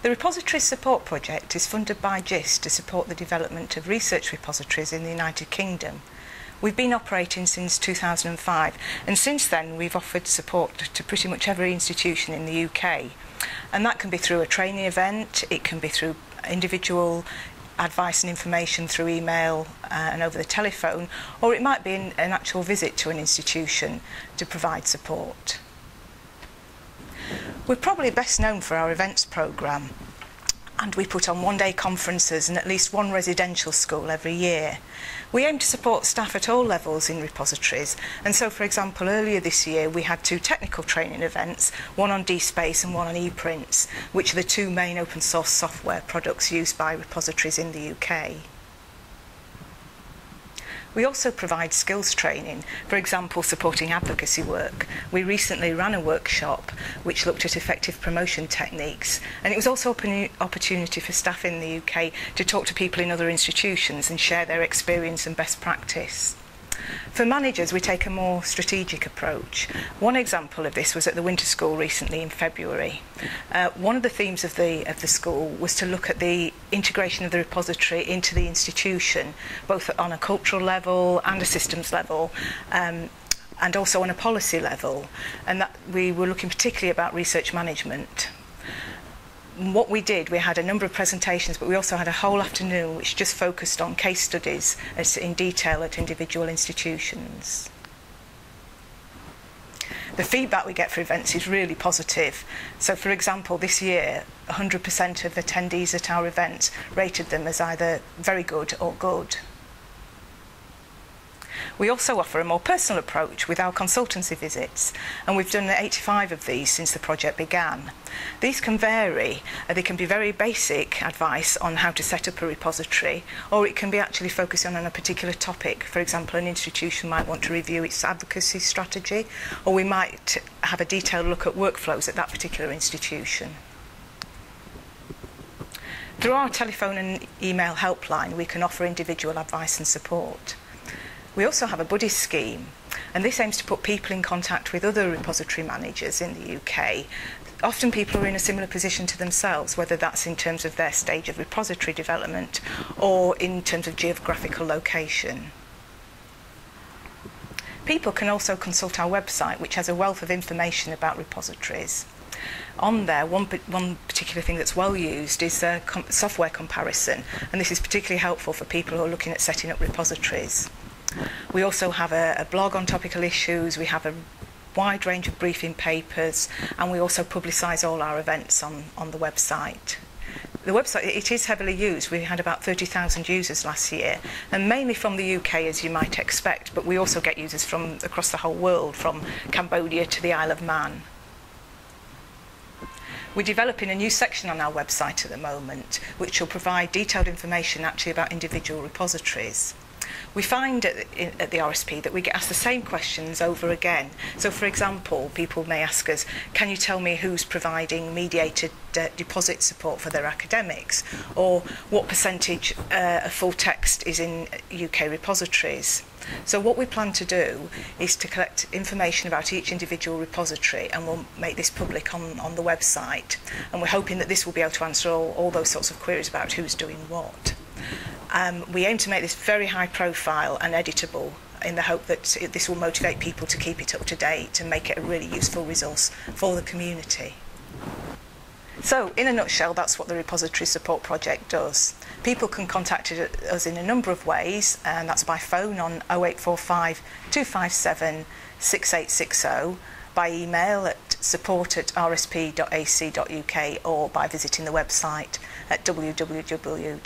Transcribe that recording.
The Repositories Support Project is funded by GIST to support the development of research repositories in the United Kingdom. We've been operating since 2005, and since then we've offered support to pretty much every institution in the UK. And that can be through a training event, it can be through individual advice and information through email and over the telephone, or it might be an actual visit to an institution to provide support. We're probably best known for our events programme, and we put on one-day conferences and at least one residential school every year. We aim to support staff at all levels in repositories, and so, for example, earlier this year we had 2 technical training events, one on DSpace and one on ePrints, which are the 2 main open source software products used by repositories in the UK. We also provide skills training, for example, supporting advocacy work. We recently ran a workshop which looked at effective promotion techniques, and it was also an opportunity for staff in the UK to talk to people in other institutions and share their experience and best practice. For managers, we take a more strategic approach. One example of this was at the Winter School recently in February. One of the themes of the school was to look at the integration of the repository into the institution, both on a cultural level and a systems level, and also on a policy level. And that we were looking particularly about research management. What we did, we had a number of presentations, but we also had a whole afternoon which just focused on case studies in detail at individual institutions. The feedback we get for events is really positive. So, for example, this year, 100% of attendees at our events rated them as either very good or good. We also offer a more personal approach with our consultancy visits, and we've done 85 of these since the project began. These can vary. They can be very basic advice on how to set up a repository, or it can be actually focusing on a particular topic. For example, an institution might want to review its advocacy strategy, or we might have a detailed look at workflows at that particular institution. Through our telephone and email helpline, we can offer individual advice and support. We also have a buddy scheme, and this aims to put people in contact with other repository managers in the UK. Often people are in a similar position to themselves, whether that's in terms of their stage of repository development or in terms of geographical location. People can also consult our website, which has a wealth of information about repositories. On there, one particular thing that's well used is software comparison, and this is particularly helpful for people who are looking at setting up repositories. We also have a blog on topical issues, we have a wide range of briefing papers, and we also publicise all our events on the website. The website, it is heavily used. We had about 30,000 users last year, and mainly from the UK, as you might expect, but we also get users from across the whole world, from Cambodia to the Isle of Man. We're developing a new section on our website at the moment, which will provide detailed information actually about individual repositories. We find at the RSP that we get asked the same questions over again. So, for example, people may ask us, can you tell me who's providing mediated deposit support for their academics? Or what percentage of full text is in UK repositories? So what we plan to do is to collect information about each individual repository, and we'll make this public on the website. And we're hoping that this will be able to answer all those sorts of queries about who's doing what. We aim to make this very high profile and editable in the hope that this will motivate people to keep it up to date and make it a really useful resource for the community. So, in a nutshell, that's what the Repository Support Project does. People can contact us in a number of ways, and that's by phone on 0845 257 6860, by email at support@rsp.ac.uk, or by visiting the website at www.rsp.ac.uk.